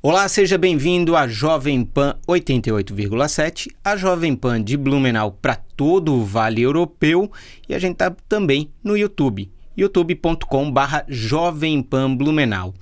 Olá, seja bem-vindo à Jovem Pan 88,7, a Jovem Pan de Blumenau para todo o Vale Europeu, e a gente está também no YouTube, youtube.com/Jovem Pan Blumenau.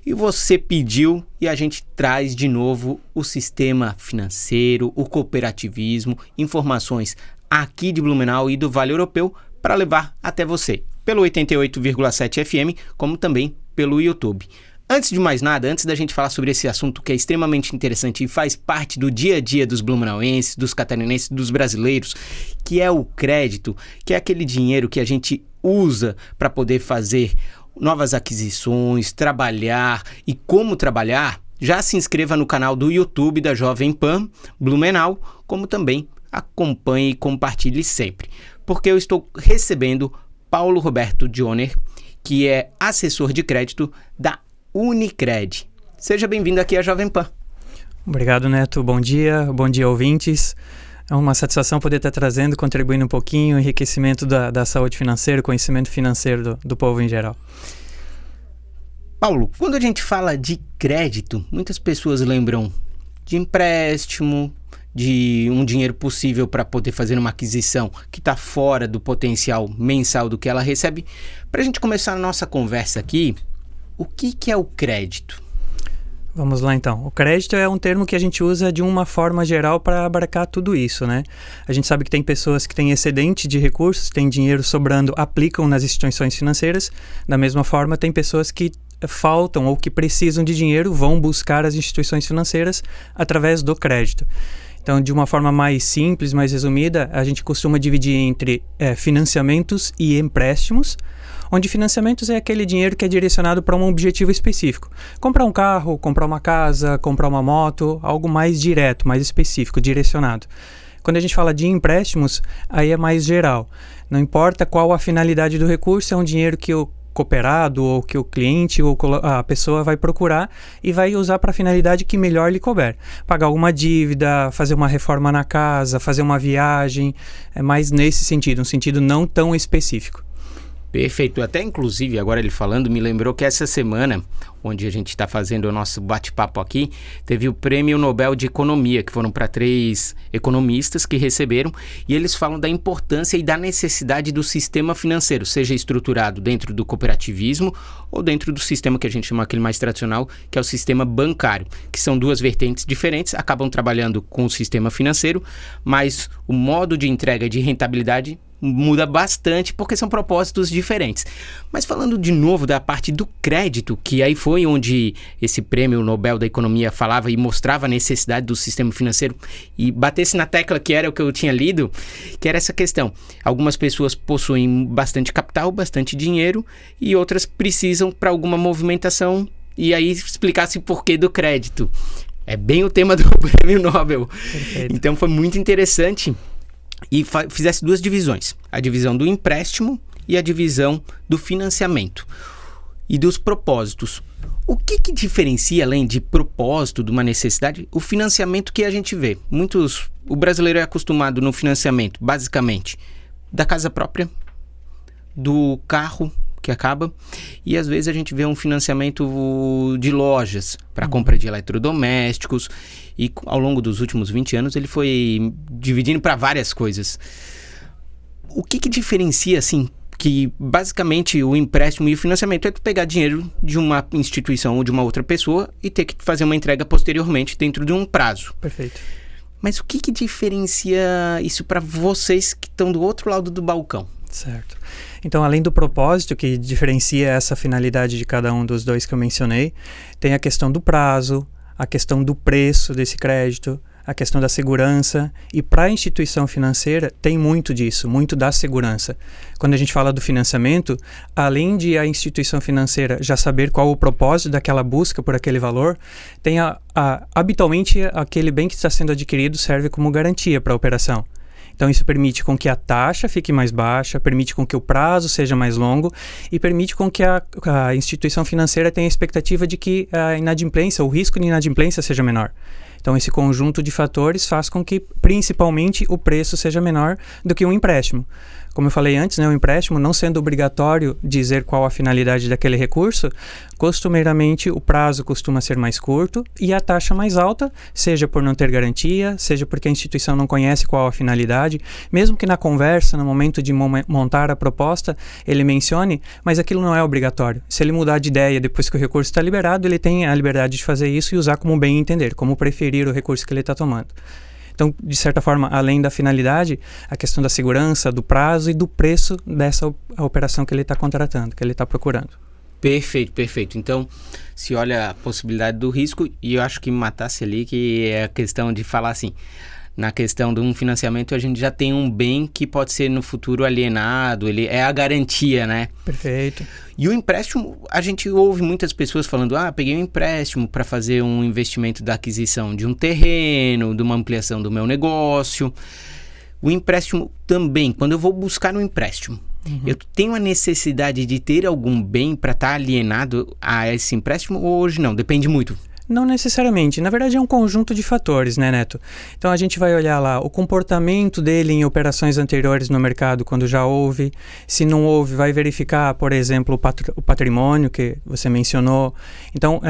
E você pediu e a gente traz de novo o sistema financeiro, o cooperativismo, informações aqui de Blumenau e do Vale Europeu para levar até você, pelo 88,7 FM, como também pelo YouTube. Antes de mais nada, antes da gente falar sobre esse assunto que é extremamente interessante e faz parte do dia a dia dos blumenauenses, dos catarinenses, dos brasileiros, que é o crédito, que é aquele dinheiro que a gente usa para poder fazer novas aquisições, trabalhar e como trabalhar, já se inscreva no canal do YouTube da Jovem Pan Blumenau, como também acompanhe e compartilhe sempre, porque eu estou recebendo Paulo Roberto Dioner, que é assessor de crédito da Unicred. Seja bem-vindo aqui à Jovem Pan. Obrigado, Neto. Bom dia, ouvintes. É uma satisfação poder estar trazendo, contribuindo um pouquinho o enriquecimento da saúde financeira, conhecimento financeiro do povo em geral. Paulo, quando a gente fala de crédito, muitas pessoas lembram de empréstimo, de um dinheiro possível para poder fazer uma aquisição que está fora do potencial mensal do que ela recebe. Para a gente começar a nossa conversa aqui, o que é o crédito? Vamos lá então. O crédito é um termo que a gente usa de uma forma geral para abarcar tudo isso, né? A gente sabe que tem pessoas que têm excedente de recursos, têm dinheiro sobrando, aplicam nas instituições financeiras. Da mesma forma, tem pessoas que faltam ou que precisam de dinheiro, vão buscar as instituições financeiras através do crédito. Então, de uma forma mais simples, mais resumida, a gente costuma dividir entre financiamentos e empréstimos, onde financiamentos é aquele dinheiro que é direcionado para um objetivo específico. Comprar um carro, comprar uma casa, comprar uma moto, algo mais direto, mais específico, direcionado. Quando a gente fala de empréstimos, aí é mais geral. Não importa qual a finalidade do recurso, é um dinheiro que o cooperado ou que o cliente ou a pessoa vai procurar e vai usar para a finalidade que melhor lhe couber. Pagar alguma dívida, fazer uma reforma na casa, fazer uma viagem, é mais nesse sentido, um sentido não tão específico. Perfeito. Até inclusive, agora ele falando, me lembrou que essa semana, onde a gente está fazendo o nosso bate-papo aqui, teve o Prêmio Nobel de Economia, que foram para 3 economistas que receberam, e eles falam da importância e da necessidade do sistema financeiro, seja estruturado dentro do cooperativismo ou dentro do sistema que a gente chama aquele mais tradicional, que é o sistema bancário, que são 2 vertentes diferentes, acabam trabalhando com o sistema financeiro, mas o modo de entrega e de rentabilidade muda bastante porque são propósitos diferentes. Mas falando de novo da parte do crédito, que aí foi onde esse prêmio Nobel da Economia falava e mostrava a necessidade do sistema financeiro e batesse na tecla que era o que eu tinha lido, que era essa questão. Algumas pessoas possuem bastante capital, bastante dinheiro e outras precisam para alguma movimentação, e aí explicasse o porquê do crédito. É bem o tema do prêmio Nobel. Perfeito. Então foi muito interessante. E fizesse 2 divisões, a divisão do empréstimo e a divisão do financiamento e dos propósitos. O que diferencia, além de propósito, de uma necessidade, o financiamento que a gente vê? O brasileiro é acostumado no financiamento, basicamente, da casa própria, do carro que acaba, e às vezes a gente vê um financiamento de lojas para compra de eletrodomésticos, e ao longo dos últimos 20 anos ele foi dividindo para várias coisas. O que diferencia, assim, que basicamente o empréstimo e o financiamento é tu pegar dinheiro de uma instituição ou de uma outra pessoa e ter que fazer uma entrega posteriormente dentro de um prazo. Perfeito. Mas o que diferencia isso para vocês que estão do outro lado do balcão? Certo. Então, além do propósito que diferencia essa finalidade de cada um dos 2 que eu mencionei, tem a questão do prazo, a questão do preço desse crédito, a questão da segurança, e para a instituição financeira tem muito disso, muito da segurança. Quando a gente fala do financiamento, além de a instituição financeira já saber qual o propósito daquela busca por aquele valor, tem habitualmente aquele bem que está sendo adquirido serve como garantia para a operação. Então, isso permite com que a taxa fique mais baixa, permite com que o prazo seja mais longo e permite com que a instituição financeira tenha a expectativa de que a inadimplência, o risco de inadimplência seja menor. Então, esse conjunto de fatores faz com que, principalmente, o preço seja menor do que um empréstimo. Como eu falei antes, né, o empréstimo, não sendo obrigatório dizer qual a finalidade daquele recurso, costumeiramente o prazo costuma ser mais curto e a taxa mais alta, seja por não ter garantia, seja porque a instituição não conhece qual a finalidade, mesmo que na conversa, no momento de montar a proposta, ele mencione, mas aquilo não é obrigatório. Se ele mudar de ideia depois que o recurso está liberado, ele tem a liberdade de fazer isso e usar como bem entender, como preferir o recurso que ele está tomando. Então, de certa forma, além da finalidade, a questão da segurança, do prazo e do preço dessa operação que ele está contratando, que ele está procurando. Perfeito, perfeito. Então, se olha a possibilidade do risco, e eu acho que me matasse ali, que é a questão de falar assim, na questão de um financiamento, a gente já tem um bem que pode ser no futuro alienado, ele é a garantia, né? Perfeito. E o empréstimo, a gente ouve muitas pessoas falando, peguei um empréstimo para fazer um investimento da aquisição de um terreno, de uma ampliação do meu negócio. O empréstimo também, quando eu vou buscar um empréstimo, eu tenho a necessidade de ter algum bem para estar alienado a esse empréstimo ou hoje não? Depende muito. Não necessariamente. Na verdade, é um conjunto de fatores, né, Neto? Então, a gente vai olhar lá o comportamento dele em operações anteriores no mercado, quando já houve. Se não houve, vai verificar, por exemplo, o patrimônio que você mencionou. Então,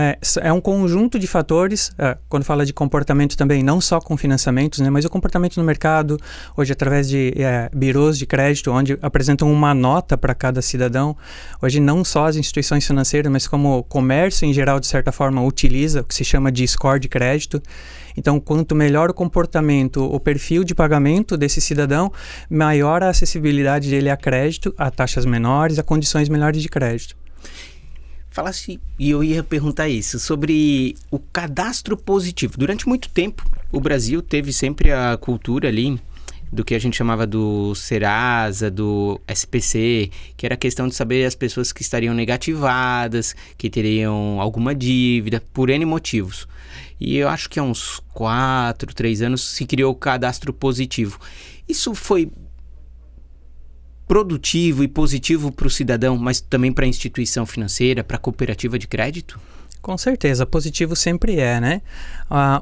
é um conjunto de fatores. Quando fala de comportamento também, não só com financiamentos, né, mas o comportamento no mercado, hoje através de birôs de crédito, onde apresentam uma nota para cada cidadão. Hoje, não só as instituições financeiras, mas como o comércio em geral, de certa forma, utiliza que se chama de score de crédito. Então, quanto melhor o comportamento, o perfil de pagamento desse cidadão, maior a acessibilidade dele a crédito, a taxas menores, a condições melhores de crédito. Falasse, e eu ia perguntar isso, sobre o cadastro positivo. Durante muito tempo, o Brasil teve sempre a cultura ali do que a gente chamava do Serasa, do SPC, que era a questão de saber as pessoas que estariam negativadas, que teriam alguma dívida, por N motivos. E eu acho que há uns 4, 3 anos se criou o cadastro positivo. Isso foi produtivo e positivo para o cidadão, mas também para a instituição financeira, para a cooperativa de crédito? Com certeza, positivo sempre é, né?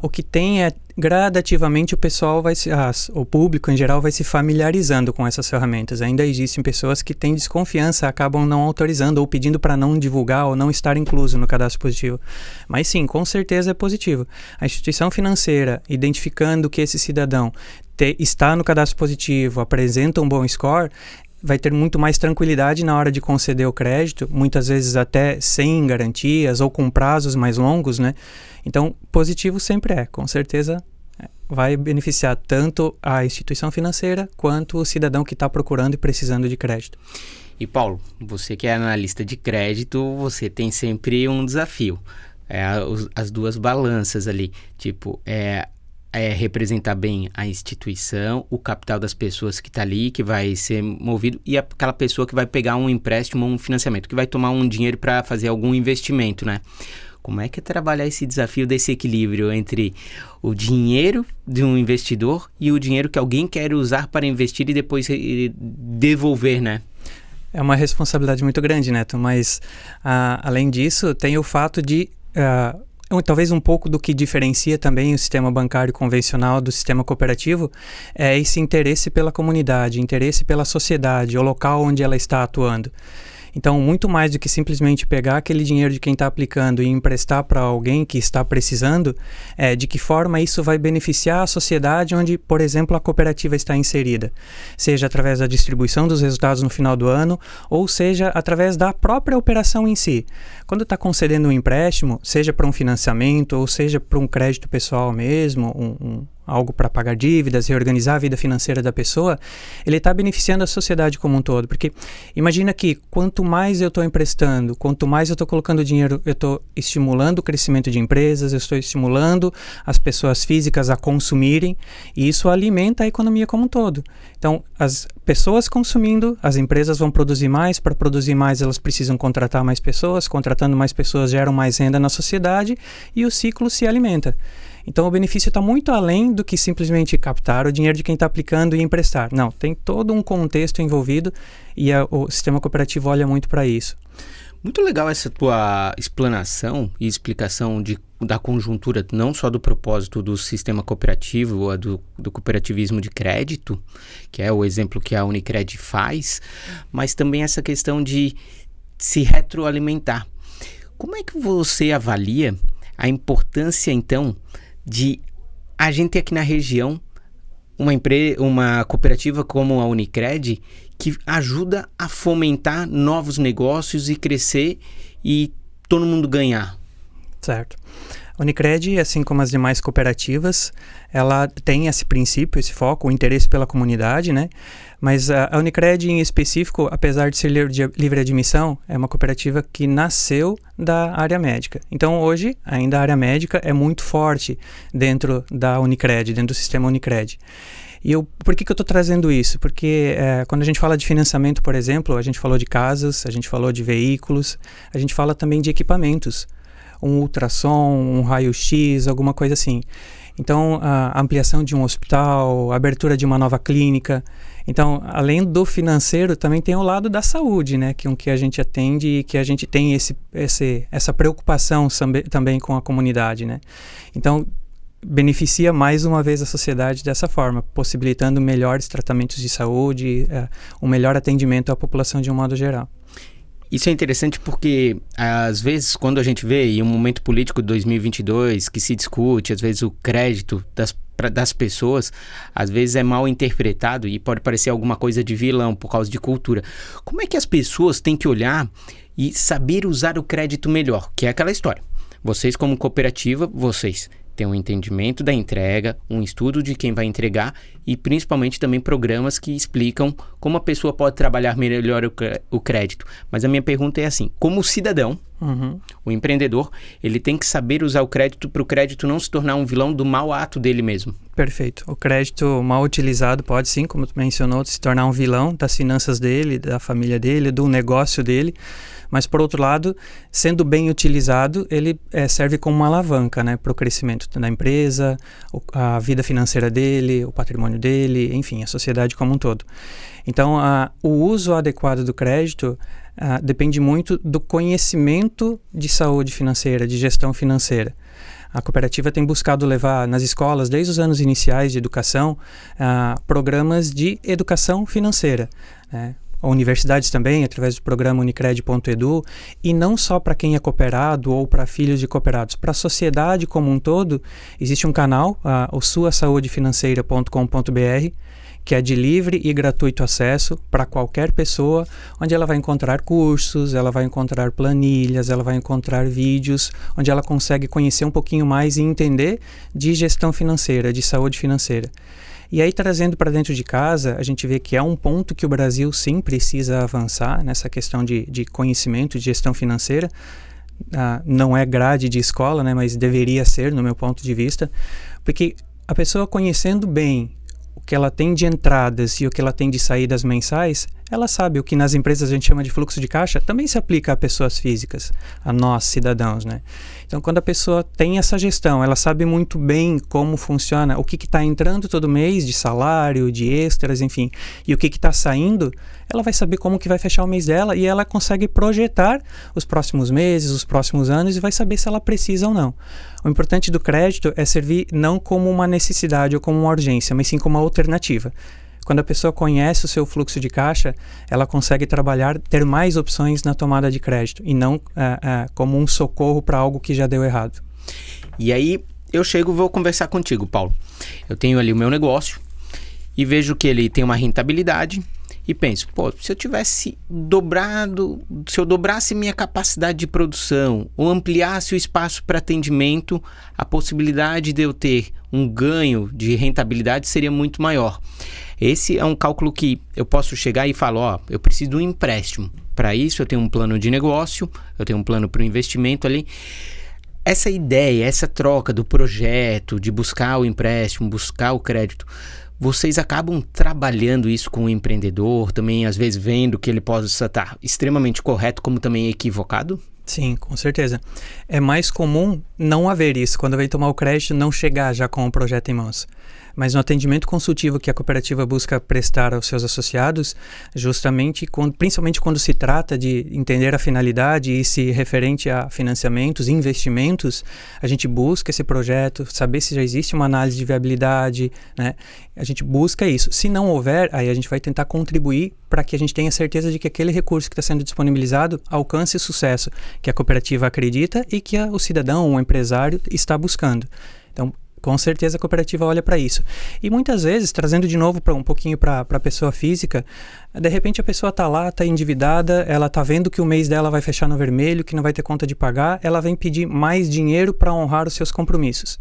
O que tem é, gradativamente, o público em geral vai se familiarizando com essas ferramentas. Ainda existem pessoas que têm desconfiança, acabam não autorizando ou pedindo para não divulgar ou não estar incluso no cadastro positivo. Mas sim, com certeza é positivo. A instituição financeira, identificando que esse cidadão está no cadastro positivo, apresenta um bom score, vai ter muito mais tranquilidade na hora de conceder o crédito, muitas vezes até sem garantias ou com prazos mais longos, né? Então, positivo sempre com certeza vai beneficiar tanto a instituição financeira quanto o cidadão que está procurando e precisando de crédito. E Paulo, você que é analista de crédito, você tem sempre um desafio, as duas balanças ali, tipo, representar bem a instituição, o capital das pessoas que está ali, que vai ser movido, e aquela pessoa que vai pegar um empréstimo, um financiamento, que vai tomar um dinheiro para fazer algum investimento, né? Como é que é trabalhar esse desafio desse equilíbrio entre o dinheiro de um investidor e o dinheiro que alguém quer usar para investir e depois devolver, né? É uma responsabilidade muito grande, Neto, mas além disso, tem o fato de... talvez um pouco do que diferencia também o sistema bancário convencional do sistema cooperativo é esse interesse pela comunidade, interesse pela sociedade, o local onde ela está atuando. Então, muito mais do que simplesmente pegar aquele dinheiro de quem está aplicando e emprestar para alguém que está precisando, de que forma isso vai beneficiar a sociedade onde, por exemplo, a cooperativa está inserida. Seja através da distribuição dos resultados no final do ano, ou seja através da própria operação em si. Quando está concedendo um empréstimo, seja para um financiamento, ou seja para um crédito pessoal mesmo, algo para pagar dívidas, reorganizar a vida financeira da pessoa, ele está beneficiando a sociedade como um todo. Porque imagina que quanto mais eu estou emprestando, quanto mais eu estou colocando dinheiro, eu estou estimulando o crescimento de empresas, eu estou estimulando as pessoas físicas a consumirem, e isso alimenta a economia como um todo. Então, as pessoas consumindo, as empresas vão produzir mais, para produzir mais elas precisam contratar mais pessoas, contratando mais pessoas geram mais renda na sociedade, e o ciclo se alimenta. Então, o benefício está muito além do que simplesmente captar o dinheiro de quem está aplicando e emprestar. Não, tem todo um contexto envolvido e o sistema cooperativo olha muito para isso. Muito legal essa tua explanação e explicação da conjuntura, não só do propósito do sistema cooperativo, do cooperativismo de crédito, que é o exemplo que a Unicred faz, mas também essa questão de se retroalimentar. Como é que você avalia a importância, então, de a gente ter aqui na região uma cooperativa como a Unicred que ajuda a fomentar novos negócios e crescer e todo mundo ganhar? Certo. A Unicred, assim como as demais cooperativas, ela tem esse princípio, esse foco, o interesse pela comunidade, né? Mas a Unicred em específico, apesar de ser livre de admissão, é uma cooperativa que nasceu da área médica. Então hoje, ainda a área médica é muito forte dentro da Unicred, dentro do sistema Unicred. Por que eu estou trazendo isso? Porque quando a gente fala de financiamento, por exemplo, a gente falou de casas, a gente falou de veículos, a gente fala também de equipamentos. Um ultrassom, um raio-x, alguma coisa assim. Então, a ampliação de um hospital, a abertura de uma nova clínica. Então, além do financeiro, também tem o lado da saúde, né? Que a gente atende e que a gente tem essa preocupação também com a comunidade, né? Então, beneficia mais uma vez a sociedade dessa forma, possibilitando melhores tratamentos de saúde, um melhor atendimento à população de um modo geral. Isso é interessante porque, às vezes, quando a gente vê em um momento político de 2022 que se discute, às vezes, o crédito das pessoas, às vezes é mal interpretado e pode parecer alguma coisa de vilão por causa de cultura. Como é que as pessoas têm que olhar e saber usar o crédito melhor? Que é aquela história. Vocês, como cooperativa, vocês têm um entendimento da entrega, um estudo de quem vai entregar e principalmente também programas que explicam como a pessoa pode trabalhar melhor o crédito. Mas a minha pergunta é assim, como cidadão, o empreendedor, ele tem que saber usar o crédito para o crédito não se tornar um vilão do mau ato dele mesmo. Perfeito. O crédito mal utilizado pode sim, como tu mencionou, se tornar um vilão das finanças dele, da família dele, do negócio dele. Mas, por outro lado, sendo bem utilizado, ele serve como uma alavanca, né, para o crescimento da empresa, a vida financeira dele, o patrimônio dele, enfim, a sociedade como um todo. Então, o uso adequado do crédito depende muito do conhecimento de saúde financeira, de gestão financeira. A cooperativa tem buscado levar nas escolas, desde os anos iniciais de educação, programas de educação financeira, né? Universidades também, através do programa Unicred.edu, e não só para quem é cooperado ou para filhos de cooperados, para a sociedade como um todo, existe um canal, o suasaudefinanceira.com.br, que é de livre e gratuito acesso para qualquer pessoa, onde ela vai encontrar cursos, ela vai encontrar planilhas, ela vai encontrar vídeos, onde ela consegue conhecer um pouquinho mais e entender de gestão financeira, de saúde financeira. E aí, trazendo para dentro de casa, a gente vê que é um ponto que o Brasil sim precisa avançar nessa questão de conhecimento, de gestão financeira. Não é grade de escola, né, mas deveria ser, no meu ponto de vista, porque a pessoa conhecendo bem o que ela tem de entradas e o que ela tem de saídas mensais, ela sabe o que nas empresas a gente chama de fluxo de caixa, também se aplica a pessoas físicas, a nós, cidadãos, né? Então, quando a pessoa tem essa gestão, ela sabe muito bem como funciona, o que está entrando todo mês de salário, de extras, enfim, e o que está saindo, ela vai saber como que vai fechar o mês dela e ela consegue projetar os próximos meses, os próximos anos e vai saber se ela precisa ou não. O importante do crédito é servir não como uma necessidade ou como uma urgência, mas sim como uma alternativa. Quando a pessoa conhece o seu fluxo de caixa, ela consegue trabalhar, ter mais opções na tomada de crédito e não como um socorro para algo que já deu errado. E aí eu chego e vou conversar contigo, Paulo. Eu tenho ali o meu negócio e vejo que ele tem uma rentabilidade e penso, se eu dobrasse minha capacidade de produção ou ampliasse o espaço para atendimento, a possibilidade de eu ter um ganho de rentabilidade seria muito maior. Esse é um cálculo que eu posso chegar e falar, eu preciso de um empréstimo. Para isso eu tenho um plano de negócio, eu tenho um plano para o investimento ali. Essa ideia, essa troca do projeto, de buscar o empréstimo, buscar o crédito, vocês acabam trabalhando isso com o empreendedor, também às vezes vendo que ele possa estar extremamente correto, como também equivocado? Sim, com certeza. É mais comum não haver isso, quando vem tomar o crédito, não chegar já com o projeto em mãos. Mas no atendimento consultivo que a cooperativa busca prestar aos seus associados, justamente, principalmente quando se trata de entender a finalidade e se referente a financiamentos, investimentos, a gente busca esse projeto, saber se já existe uma análise de viabilidade, né? A gente busca isso. Se não houver, aí a gente vai tentar contribuir para que a gente tenha certeza de que aquele recurso que está sendo disponibilizado alcance sucesso, que a cooperativa acredita e que o cidadão, o empresário, está buscando. Então, com certeza a cooperativa olha para isso. E muitas vezes, trazendo de novo um pouquinho para a pessoa física, de repente a pessoa está lá, está endividada, ela está vendo que o mês dela vai fechar no vermelho, que não vai ter conta de pagar, ela vem pedir mais dinheiro para honrar os seus compromissos.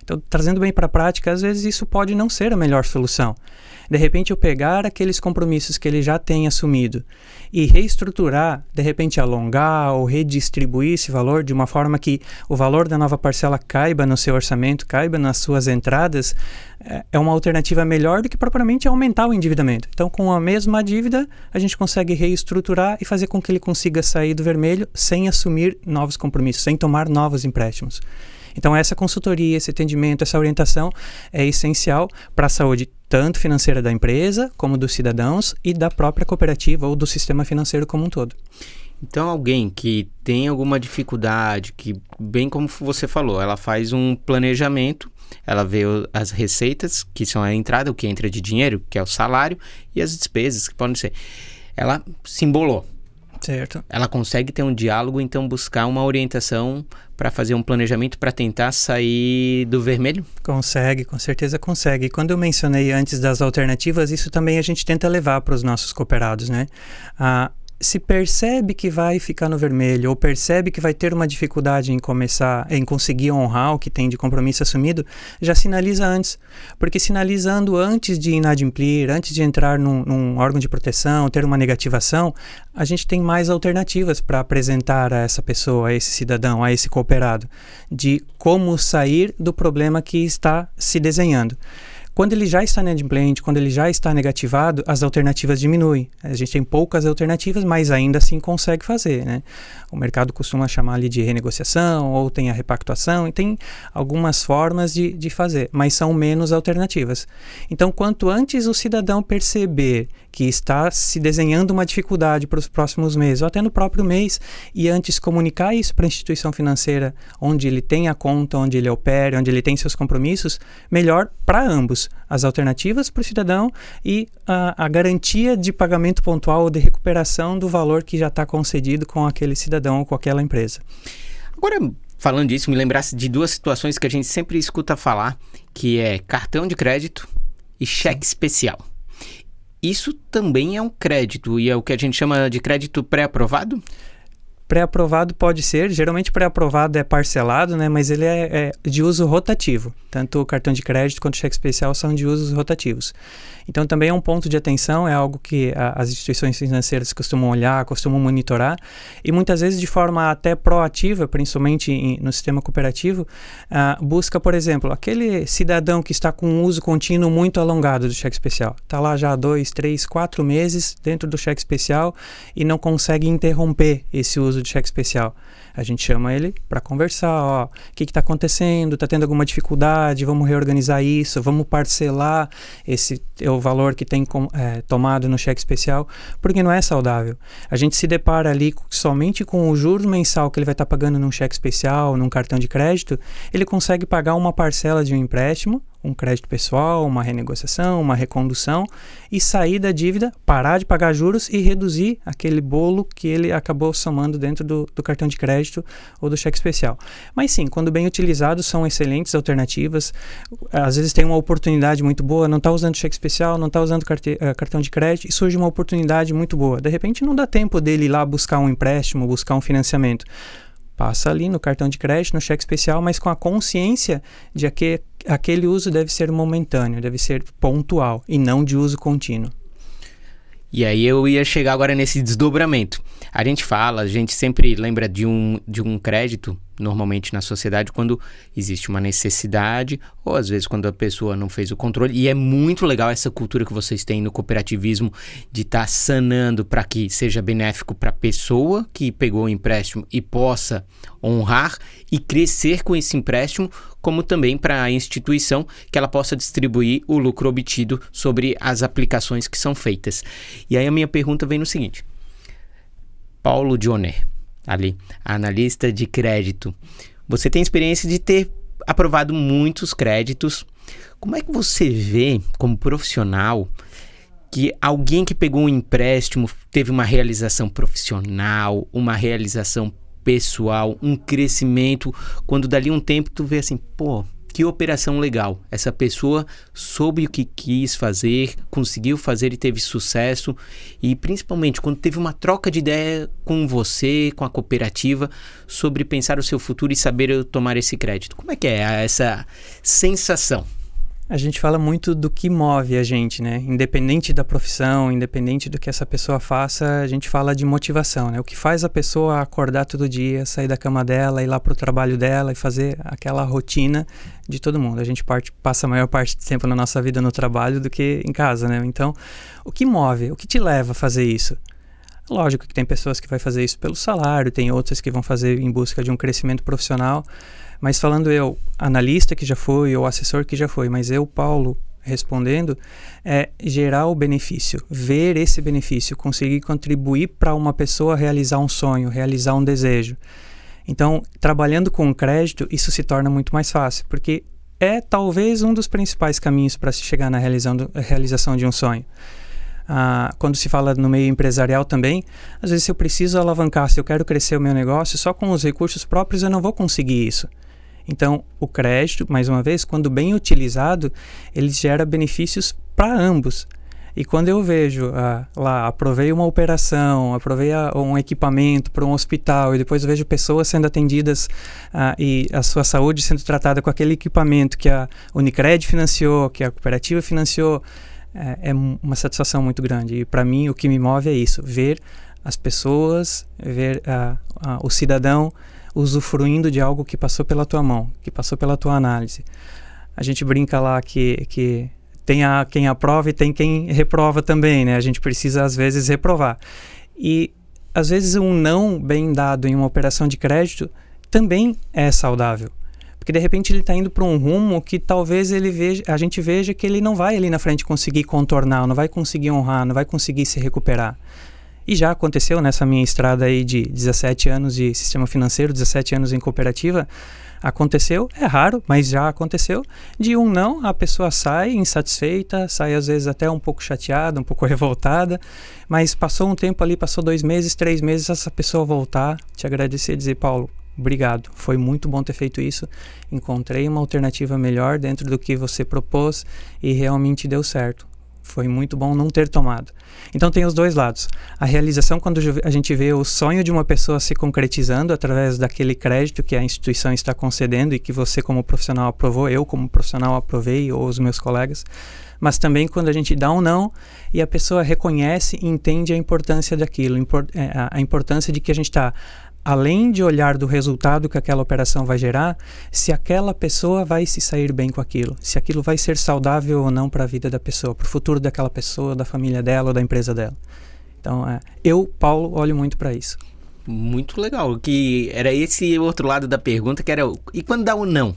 Então, trazendo bem para a prática, às vezes isso pode não ser a melhor solução. De repente, eu pegar aqueles compromissos que ele já tem assumido e reestruturar, de repente alongar ou redistribuir esse valor de uma forma que o valor da nova parcela caiba no seu orçamento, caiba nas suas entradas, é uma alternativa melhor do que propriamente aumentar o endividamento. Então, com a mesma dívida, a gente consegue reestruturar e fazer com que ele consiga sair do vermelho sem assumir novos compromissos, sem tomar novos empréstimos. Então, essa consultoria, esse atendimento, essa orientação é essencial para a saúde tanto financeira da empresa, como dos cidadãos e da própria cooperativa ou do sistema financeiro como um todo. Então, alguém que tem alguma dificuldade, que, bem como você falou, ela faz um planejamento, ela vê as receitas, que são a entrada, o que entra de dinheiro, que é o salário, e as despesas, que podem ser. Ela se embolou. Certo. Ela consegue ter um diálogo, então buscar uma orientação para fazer um planejamento para tentar sair do vermelho? Consegue, com certeza consegue. E quando eu mencionei antes das alternativas, isso também a gente tenta levar para os nossos cooperados, né? Se percebe que vai ficar no vermelho ou percebe que vai ter uma dificuldade em conseguir honrar o que tem de compromisso assumido, já sinaliza antes. Porque sinalizando antes de inadimplir, antes de entrar num órgão de proteção, ter uma negativação, a gente tem mais alternativas para apresentar a essa pessoa, a esse cidadão, a esse cooperado, de como sair do problema que está se desenhando. Quando ele já está inadimplente, quando ele já está negativado, as alternativas diminuem. A gente tem poucas alternativas, mas ainda assim consegue fazer, né? O mercado costuma chamar ali de renegociação, ou tem a repactuação, e tem algumas formas de fazer, mas são menos alternativas. Então, quanto antes o cidadão perceber que está se desenhando uma dificuldade para os próximos meses, ou até no próprio mês, e antes comunicar isso para a instituição financeira, onde ele tem a conta, onde ele opera, onde ele tem seus compromissos, melhor para ambos. As alternativas para o cidadão e a garantia de pagamento pontual ou de recuperação do valor que já está concedido com aquele cidadão ou com aquela empresa. Agora, falando disso, me lembrasse de duas situações que a gente sempre escuta falar, que é cartão de crédito e cheque especial. Isso também é um crédito e é o que a gente chama de crédito pré-aprovado? Pré-aprovado pode ser, geralmente pré-aprovado é parcelado, né, mas ele é de uso rotativo. Tanto o cartão de crédito quanto o cheque especial são de usos rotativos. Então também é um ponto de atenção, é algo que as instituições financeiras costumam olhar, costumam monitorar e muitas vezes de forma até proativa, principalmente no sistema cooperativo, busca, por exemplo, aquele cidadão que está com um uso contínuo muito alongado do cheque especial. Está lá já há 2, 3, 4 meses dentro do cheque especial e não consegue interromper esse uso de cheque especial. A gente chama ele para conversar, o que está acontecendo, está tendo alguma dificuldade, vamos reorganizar isso, vamos parcelar o valor que tem tomado no cheque especial, porque não é saudável. A gente se depara ali somente com o juros mensal que ele vai estar pagando num cheque especial, num cartão de crédito, ele consegue pagar uma parcela de um empréstimo, um crédito pessoal, uma renegociação, uma recondução e sair da dívida, parar de pagar juros e reduzir aquele bolo que ele acabou somando dentro do cartão de crédito ou do cheque especial. Mas sim, quando bem utilizados, são excelentes alternativas. Às vezes tem uma oportunidade muito boa, não está usando cheque especial, não está usando cartão de crédito e surge uma oportunidade muito boa. De repente não dá tempo dele ir lá buscar um empréstimo, buscar um financiamento. Passa ali no cartão de crédito, no cheque especial, mas com a consciência de que aquele uso deve ser momentâneo, deve ser pontual e não de uso contínuo. E aí eu ia chegar agora nesse desdobramento. A gente sempre lembra de um crédito, normalmente na sociedade, quando existe uma necessidade, ou às vezes quando a pessoa não fez o controle. E é muito legal essa cultura que vocês têm no cooperativismo de estar sanando para que seja benéfico para a pessoa que pegou o empréstimo e possa honrar e crescer com esse empréstimo, como também para a instituição que ela possa distribuir o lucro obtido sobre as aplicações que são feitas. E aí a minha pergunta vem no seguinte: Paulo Dioner, ali, analista de crédito, você tem experiência de ter aprovado muitos créditos. Como é que você vê, como profissional, que alguém que pegou um empréstimo teve uma realização profissional, uma realização pessoal, um crescimento, quando dali um tempo tu vê assim, pô, que operação legal, essa pessoa soube o que quis fazer, conseguiu fazer e teve sucesso, e principalmente quando teve uma troca de ideia com você, com a cooperativa, sobre pensar o seu futuro e saber tomar esse crédito. Como é que é essa sensação? A gente fala muito do que move a gente, né? Independente da profissão, independente do que essa pessoa faça, a gente fala de motivação, né? O que faz a pessoa acordar todo dia, sair da cama dela, ir lá pro trabalho dela e fazer aquela rotina de todo mundo. A gente passa a maior parte do tempo na nossa vida no trabalho do que em casa, né? Então, o que move? O que te leva a fazer isso? Lógico que tem pessoas que vão fazer isso pelo salário, tem outras que vão fazer em busca de um crescimento profissional. Mas falando eu, analista que já foi, ou assessor que já foi, mas eu, Paulo, respondendo, é gerar o benefício, ver esse benefício, conseguir contribuir para uma pessoa realizar um sonho, realizar um desejo. Então, trabalhando com crédito, isso se torna muito mais fácil, porque é talvez um dos principais caminhos para se chegar na realização de um sonho. Quando se fala no meio empresarial também, às vezes se eu preciso alavancar, se eu quero crescer o meu negócio, só com os recursos próprios eu não vou conseguir isso. Então, o crédito, mais uma vez, quando bem utilizado, ele gera benefícios para ambos. E quando eu vejo lá, aprovei uma operação, aprovei um equipamento para um hospital e depois eu vejo pessoas sendo atendidas e a sua saúde sendo tratada com aquele equipamento que a Unicred financiou, que a cooperativa financiou, é uma satisfação muito grande. E para mim o que me move é isso, ver as pessoas, ver o cidadão usufruindo de algo que passou pela tua mão, que passou pela tua análise. A gente brinca lá que tem quem aprova e tem quem reprova também, né? A gente precisa às vezes reprovar. E às vezes um não bem dado em uma operação de crédito também é saudável. Porque de repente ele está indo para um rumo que talvez a gente veja que ele não vai ali na frente conseguir contornar, não vai conseguir honrar, não vai conseguir se recuperar. E já aconteceu nessa minha estrada aí de 17 anos de sistema financeiro, 17 anos em cooperativa, aconteceu, é raro, mas já aconteceu, de um não, a pessoa sai insatisfeita, sai às vezes até um pouco chateada, um pouco revoltada, mas passou um tempo ali, passou 2 meses, 3 meses, essa pessoa voltar, te agradecer e dizer, Paulo, obrigado, foi muito bom ter feito isso, encontrei uma alternativa melhor dentro do que você propôs e realmente deu certo. Foi muito bom não ter tomado. Então tem os dois lados. A realização, quando a gente vê o sonho de uma pessoa se concretizando através daquele crédito que a instituição está concedendo e que você como profissional aprovou, eu como profissional aprovei, ou os meus colegas. Mas também quando a gente dá um não e a pessoa reconhece e entende a importância daquilo, a importância de que a gente está, além de olhar do resultado que aquela operação vai gerar, se aquela pessoa vai se sair bem com aquilo, se aquilo vai ser saudável ou não para a vida da pessoa, para o futuro daquela pessoa, da família dela ou da empresa dela. Então, eu, Paulo, olho muito para isso. Muito legal, que era esse outro lado da pergunta, que era, e quando dá o não?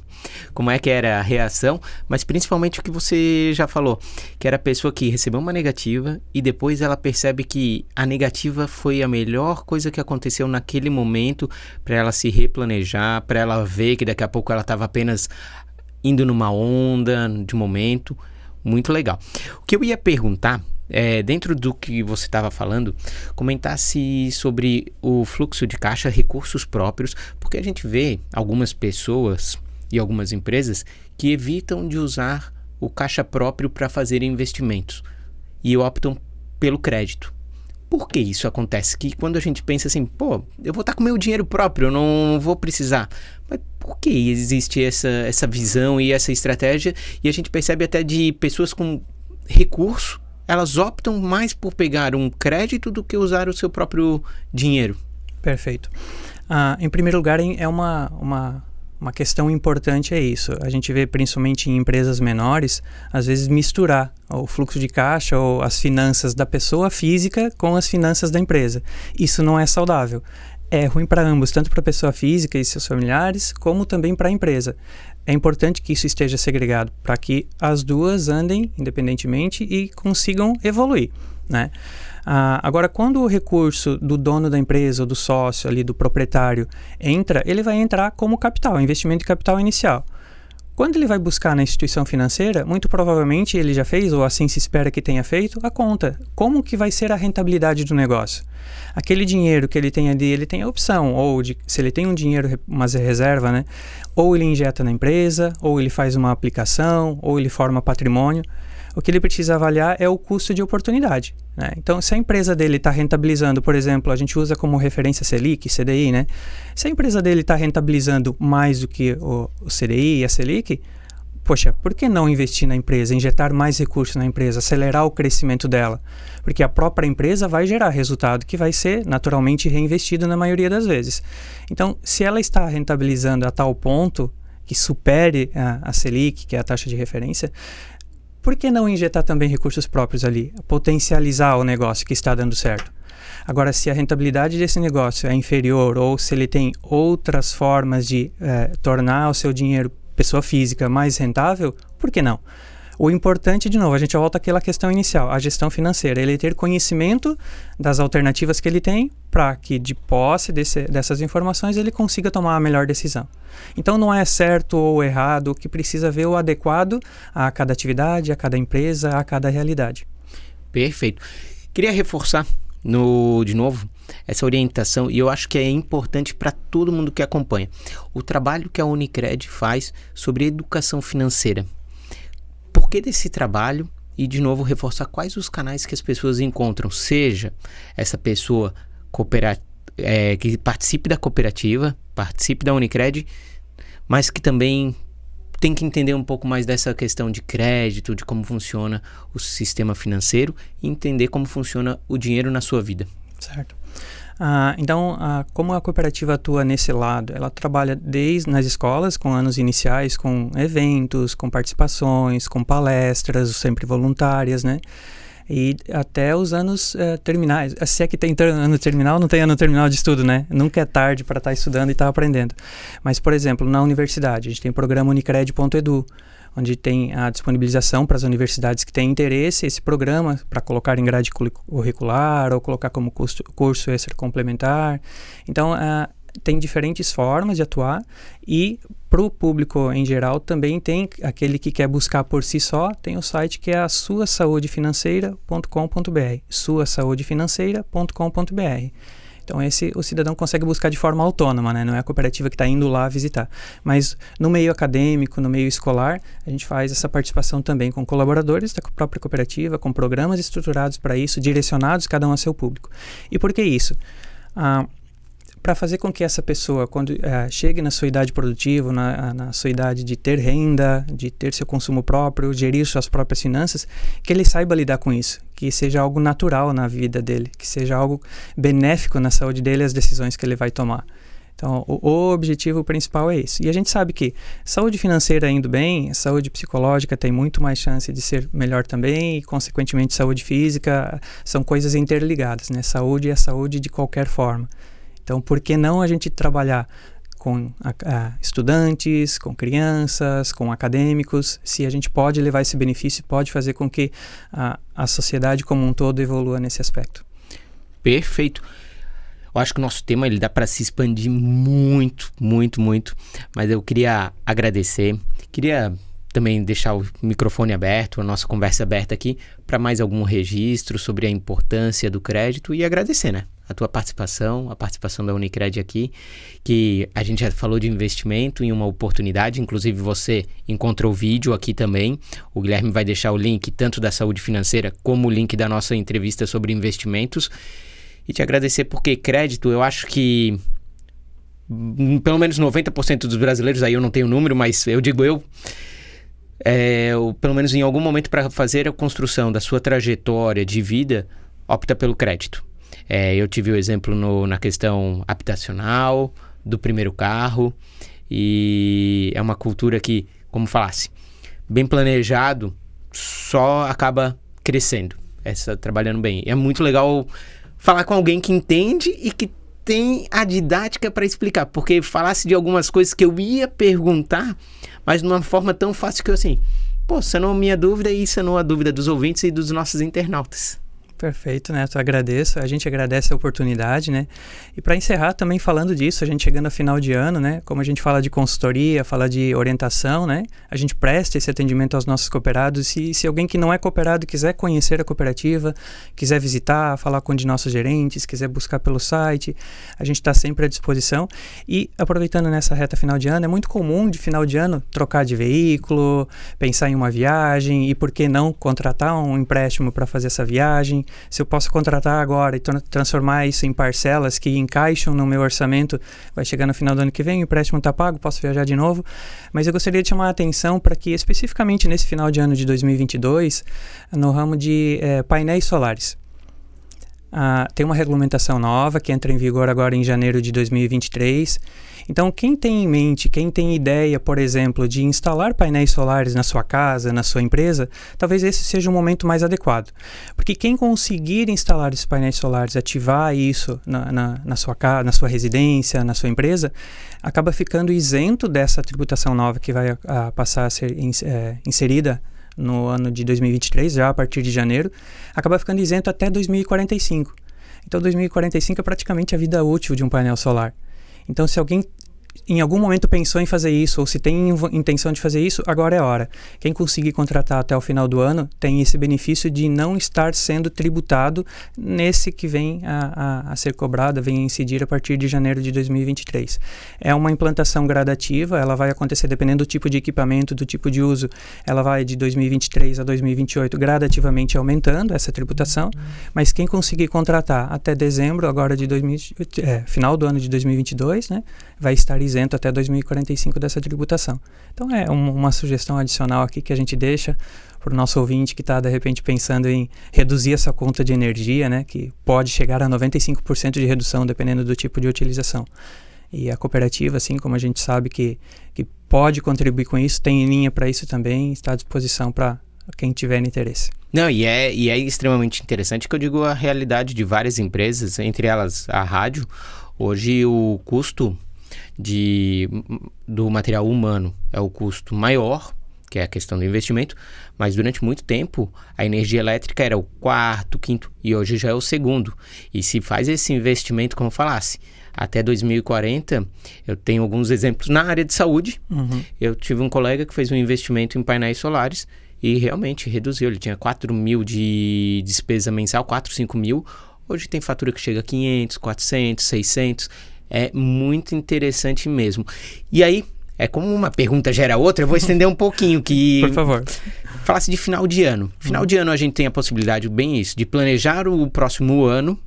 Como é que era a reação? Mas principalmente o que você já falou, que era a pessoa que recebeu uma negativa e depois ela percebe que a negativa foi a melhor coisa que aconteceu naquele momento para ela se replanejar, para ela ver que daqui a pouco ela estava apenas indo numa onda de momento. Muito legal. O que eu ia perguntar, dentro do que você estava falando, comentasse sobre o fluxo de caixa, recursos próprios, porque a gente vê algumas pessoas e algumas empresas que evitam de usar o caixa próprio para fazer investimentos e optam pelo crédito. Por que isso acontece? Que quando a gente pensa assim, pô, eu vou estar com meu dinheiro próprio, eu não vou precisar. Mas por que existe essa visão e essa estratégia? E a gente percebe até de pessoas com recurso, elas optam mais por pegar um crédito do que usar o seu próprio dinheiro. Perfeito. Em primeiro lugar, é uma questão importante é isso. A gente vê principalmente em empresas menores, às vezes misturar o fluxo de caixa ou as finanças da pessoa física com as finanças da empresa. Isso não é saudável. É ruim para ambos, tanto para a pessoa física e seus familiares, como também para a empresa. É importante que isso esteja segregado, para que as duas andem independentemente e consigam evoluir, né? Agora, quando o recurso do dono da empresa, ou do sócio ali, do proprietário, entra, ele vai entrar como capital, investimento de capital inicial. Quando ele vai buscar na instituição financeira, muito provavelmente ele já fez, ou assim se espera que tenha feito, a conta. Como que vai ser a rentabilidade do negócio? Aquele dinheiro que ele tem ali, ele tem a opção, ou se ele tem um dinheiro, uma reserva, né? Ou ele injeta na empresa, ou ele faz uma aplicação, ou ele forma patrimônio. O que ele precisa avaliar é o custo de oportunidade, né? Então, se a empresa dele está rentabilizando, por exemplo, a gente usa como referência Selic, CDI, né? Se a empresa dele está rentabilizando mais do que o CDI e a Selic, poxa, por que não investir na empresa, injetar mais recursos na empresa, acelerar o crescimento dela? Porque a própria empresa vai gerar resultado que vai ser naturalmente reinvestido na maioria das vezes. Então, se ela está rentabilizando a tal ponto que supere a Selic, que é a taxa de referência, por que não injetar também recursos próprios ali? Potencializar o negócio que está dando certo. Agora, se a rentabilidade desse negócio é inferior ou se ele tem outras formas de tornar o seu dinheiro, pessoa física, mais rentável, por que não? O importante, de novo, a gente volta àquela questão inicial, a gestão financeira, ele ter conhecimento das alternativas que ele tem para que, de posse dessas informações, ele consiga tomar a melhor decisão. Então, não é certo ou errado, que precisa ver o adequado a cada atividade, a cada empresa, a cada realidade. Perfeito. Queria reforçar, de novo, essa orientação, e eu acho que é importante para todo mundo que acompanha. O trabalho que a Unicred faz sobre educação financeira. Por que desse trabalho? E, de novo, reforçar quais os canais que as pessoas encontram, seja essa pessoa que participe da cooperativa, participe da Unicred, mas que também tem que entender um pouco mais dessa questão de crédito, de como funciona o sistema financeiro e entender como funciona o dinheiro na sua vida. Certo. Então, como a cooperativa atua nesse lado? Ela trabalha desde nas escolas, com anos iniciais, com eventos, com participações, com palestras, sempre voluntárias, né? E até os anos terminais. Se é que tem ano terminal, não tem ano terminal de estudo, né? Nunca é tarde para estar estudando e estar aprendendo. Mas, por exemplo, na universidade, a gente tem o programa Unicred.edu, onde tem a disponibilização para as universidades que têm interesse, esse programa para colocar em grade curricular ou colocar como curso extra complementar. Então, tem diferentes formas de atuar e para o público em geral também tem aquele que quer buscar por si só, tem o site que é a suasaudefinanceira.com.br, suasaudefinanceira.com.br. Então, o cidadão consegue buscar de forma autônoma, né? Não é a cooperativa que está indo lá visitar. Mas no meio acadêmico, no meio escolar, a gente faz essa participação também com colaboradores da própria cooperativa, com programas estruturados para isso, direcionados cada um a seu público. E por que isso? Para fazer com que essa pessoa, quando chegue na sua idade produtiva, na sua idade de ter renda, de ter seu consumo próprio, gerir suas próprias finanças, que ele saiba lidar com isso, que seja algo natural na vida dele, que seja algo benéfico na saúde dele, as decisões que ele vai tomar. Então, o objetivo principal é esse. E a gente sabe que saúde financeira indo bem, saúde psicológica tem muito mais chance de ser melhor também, e, consequentemente, saúde física são coisas interligadas, né? Saúde é saúde de qualquer forma. Então, por que não a gente trabalhar com estudantes, com crianças, com acadêmicos, se a gente pode levar esse benefício, pode fazer com que a sociedade como um todo evolua nesse aspecto. Perfeito. Eu acho que o nosso tema ele dá para se expandir muito, muito, muito, mas eu queria agradecer, queria também deixar o microfone aberto, a nossa conversa aberta aqui, para mais algum registro sobre a importância do crédito e agradecer, né? A tua participação, a participação da Unicred aqui, que a gente já falou de investimento em uma oportunidade, inclusive você encontrou o vídeo aqui também, o Guilherme vai deixar o link tanto da saúde financeira como o link da nossa entrevista sobre investimentos, e te agradecer porque crédito, eu acho que pelo menos 90% dos brasileiros, aí eu não tenho o número, mas eu digo pelo menos em algum momento para fazer a construção da sua trajetória de vida, opta pelo crédito. Eu tive o exemplo na questão habitacional, do primeiro carro, e é uma cultura que, como falasse, bem planejado, só acaba crescendo, trabalhando bem. É muito legal falar com alguém que entende e que tem a didática para explicar, porque falasse de algumas coisas que eu ia perguntar, mas de uma forma tão fácil que eu assim, sanou a minha dúvida e sanou a dúvida dos ouvintes e dos nossos internautas. Perfeito, Neto. A gente agradece a oportunidade, né? E para encerrar também falando disso, a gente chegando a final de ano, né? Como a gente fala de consultoria, fala de orientação, né? A gente presta esse atendimento aos nossos cooperados e se alguém que não é cooperado quiser conhecer a cooperativa, quiser visitar, falar com um de nossos gerentes, quiser buscar pelo site, a gente está sempre à disposição. E aproveitando nessa reta final de ano, é muito comum de final de ano trocar de veículo, pensar em uma viagem e por que não contratar um empréstimo para fazer essa viagem. Se eu posso contratar agora e transformar isso em parcelas que encaixam no meu orçamento, vai chegar no final do ano que vem, o empréstimo está pago, posso viajar de novo. Mas eu gostaria de chamar a atenção para que, especificamente nesse final de ano de 2022, no ramo de painéis solares. Tem uma regulamentação nova que entra em vigor agora em janeiro de 2023. Então, quem tem em mente, quem tem ideia, por exemplo, de instalar painéis solares na sua casa, na sua empresa, talvez esse seja o momento mais adequado. Porque quem conseguir instalar esses painéis solares, ativar isso na sua casa, na sua residência, na sua empresa, acaba ficando isento dessa tributação nova que vai passar a ser inserida no ano de 2023, já a partir de janeiro, acaba ficando isento até 2045. Então, 2045 é praticamente a vida útil de um painel solar. Então, se alguém em algum momento pensou em fazer isso, ou se tem intenção de fazer isso, agora é a hora. Quem conseguir contratar até o final do ano tem esse benefício de não estar sendo tributado nesse que vem a ser cobrado, vem a incidir a partir de janeiro de 2023. É uma implantação gradativa, ela vai acontecer dependendo do tipo de equipamento, do tipo de uso, ela vai de 2023 a 2028 gradativamente aumentando essa tributação, mas quem conseguir contratar até dezembro agora de final do ano de 2022, né, vai estar isento até 2045 dessa tributação. Então é uma sugestão adicional aqui que a gente deixa para o nosso ouvinte que está de repente pensando em reduzir essa conta de energia, né, que pode chegar a 95% de redução dependendo do tipo de utilização. E a cooperativa, assim como a gente sabe que pode contribuir com isso, tem linha para isso também, está à disposição para quem tiver interesse. Não, e é extremamente interessante que eu digo a realidade de várias empresas, entre elas a rádio. Hoje o custo do material humano é o custo maior, que é a questão do investimento, mas durante muito tempo a energia elétrica era o quarto, quinto e hoje já é o segundo. E se faz esse investimento, como eu falasse, até 2040, eu tenho alguns exemplos na área de saúde. Eu tive um colega que fez um investimento em painéis solares e realmente reduziu. Ele tinha 4 mil de despesa mensal, 4, 5 mil. Hoje tem fatura que chega a 500, 400, 600. É muito interessante mesmo. E aí, como uma pergunta gera outra, eu vou estender um pouquinho que... Por favor. Falasse de final de ano. Final de ano a gente tem a possibilidade, bem isso, de planejar o próximo ano,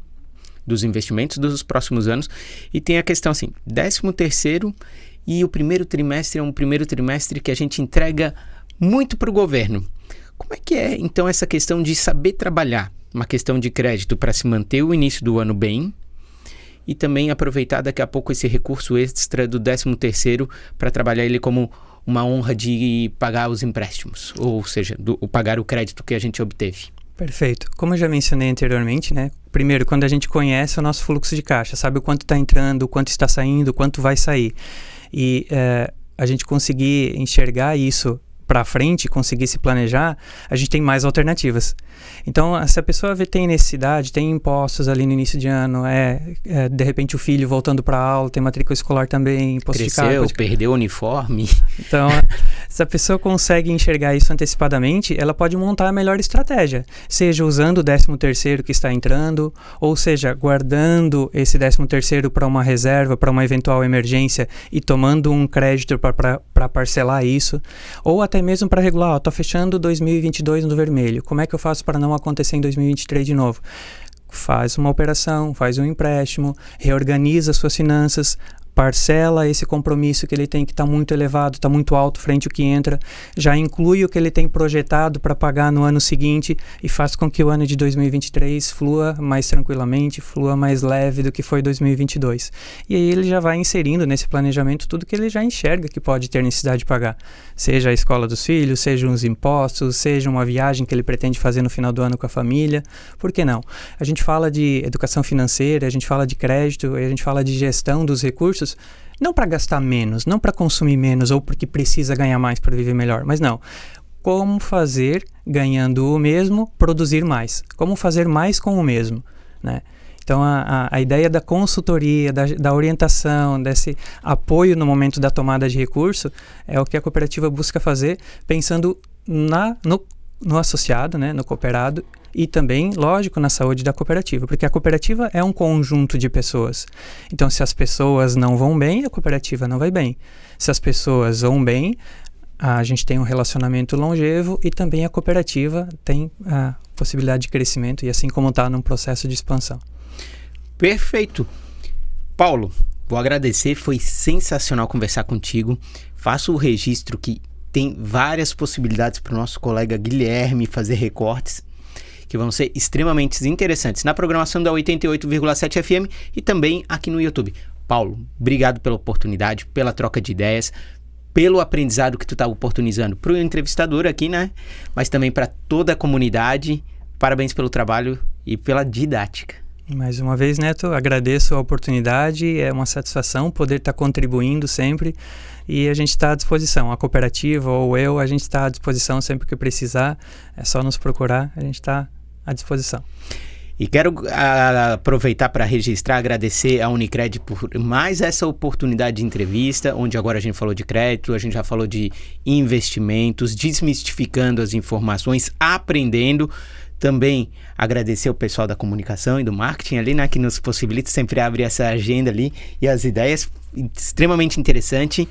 dos investimentos dos próximos anos, e tem a questão assim, 13º e o primeiro trimestre é um primeiro trimestre que a gente entrega muito para o governo. Como é que é, então, essa questão de saber trabalhar uma questão de crédito para se manter o início do ano bem, e também aproveitar daqui a pouco esse recurso extra do 13º para trabalhar ele como uma honra de pagar os empréstimos, ou seja, pagar o crédito que a gente obteve. Perfeito. Como eu já mencionei anteriormente, né? Primeiro, quando a gente conhece o nosso fluxo de caixa, sabe o quanto está entrando, o quanto está saindo, o quanto vai sair. E a gente conseguir enxergar isso para frente, conseguir se planejar, a gente tem mais alternativas. Então, se a pessoa tem necessidade, tem impostos ali no início de ano, de repente o filho voltando para a aula, tem matrícula escolar também, imposto de carro. Perdeu o uniforme. Então, se a pessoa consegue enxergar isso antecipadamente, ela pode montar a melhor estratégia, seja usando o 13º que está entrando, ou seja, guardando esse 13º para uma reserva, para uma eventual emergência e tomando um crédito para parcelar isso, ou até mesmo para regular, estou fechando 2022 no vermelho, como é que eu faço para não acontecer em 2023 de novo? Faz uma operação, faz um empréstimo, reorganiza suas finanças, parcela esse compromisso que ele tem que está muito elevado, está muito alto frente ao que entra, já inclui o que ele tem projetado para pagar no ano seguinte e faz com que o ano de 2023 flua mais tranquilamente, flua mais leve do que foi 2022. E aí ele já vai inserindo nesse planejamento tudo que ele já enxerga que pode ter necessidade de pagar, seja a escola dos filhos, seja os impostos, seja uma viagem que ele pretende fazer no final do ano com a família, por que não? A gente fala de educação financeira, a gente fala de crédito, a gente fala de gestão dos recursos, não para gastar menos, não para consumir menos ou porque precisa ganhar mais para viver melhor, mas não. Como fazer, ganhando o mesmo, produzir mais. Como fazer mais com o mesmo, né? Então, a ideia da consultoria, da orientação, desse apoio no momento da tomada de recurso é o que a cooperativa busca fazer, pensando no associado, né, no cooperado, e também, lógico, na saúde da cooperativa, porque a cooperativa é um conjunto de pessoas. Então, se as pessoas não vão bem, a cooperativa não vai bem. Se as pessoas vão bem, a gente tem um relacionamento longevo e também a cooperativa tem a possibilidade de crescimento, e assim como está num processo de expansão. Perfeito. Paulo, vou agradecer, foi sensacional conversar contigo. Faço o registro que tem várias possibilidades para o nosso colega Guilherme fazer recortes que vão ser extremamente interessantes na programação da 88,7 FM e também aqui no YouTube. Paulo, obrigado pela oportunidade, pela troca de ideias, pelo aprendizado que tu está oportunizando para o entrevistador aqui, né? Mas também para toda a comunidade. Parabéns pelo trabalho e pela didática. Mais uma vez, Neto, agradeço a oportunidade, é uma satisfação poder estar contribuindo sempre e a gente está à disposição, a cooperativa ou eu, a gente está à disposição sempre que precisar, é só nos procurar, a gente está à disposição. E quero aproveitar para registrar, agradecer à Unicred por mais essa oportunidade de entrevista, onde agora a gente falou de crédito, a gente já falou de investimentos, desmistificando as informações, aprendendo. Também agradecer o pessoal da comunicação e do marketing ali, né, que nos possibilita sempre abrir essa agenda ali e as ideias, extremamente interessante.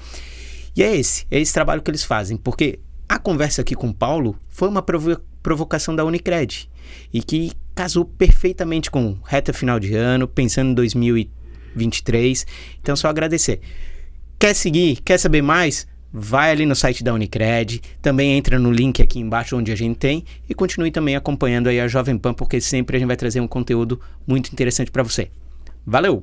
E é esse trabalho que eles fazem, porque a conversa aqui com o Paulo foi uma provocação da Unicred e que casou perfeitamente com reta final de ano, pensando em 2023. Então, só agradecer. Quer seguir? Quer saber mais? Vai ali no site da Unicred, também entra no link aqui embaixo onde a gente tem e continue também acompanhando aí a Jovem Pan, porque sempre a gente vai trazer um conteúdo muito interessante para você. Valeu!